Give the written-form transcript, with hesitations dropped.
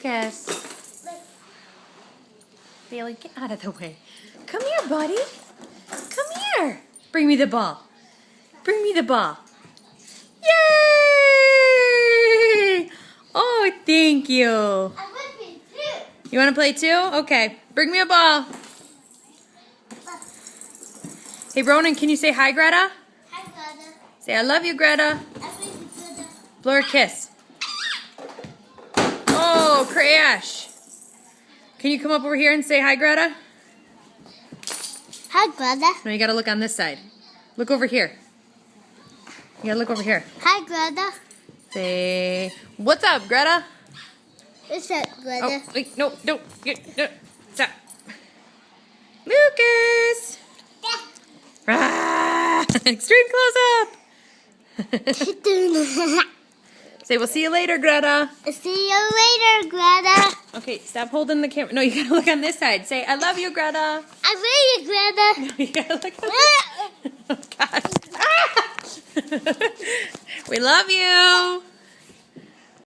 Lucas. Bailey, get out of the way. Come here, buddy. Come here. Bring me the ball. Bring me the ball. Yay! Oh, thank you. I want to play too. You want to play too? Okay. Bring me a ball. Hey, Ronan, can you say hi, Greta? Hi, Greta. Say, I love you, Greta. I love you, Greta. Blow her a kiss. Oh, Crash. Can you come up over here and say hi, Greta? Hi, Greta. No, you got to look on this side. Look over here. You got to look over here. Hi, Greta. Say, what's up, Greta? What's up, Greta? Oh, wait, no, don't. Stop. Lucas. Ah, extreme close-up. Say, we'll see you later, Greta. See you later, Greta. Okay, stop holding the camera. No, you gotta look on this side. Say, I love you, Greta. I love you, Greta. No, you gotta look on this. Oh, gosh. Ah! We love you.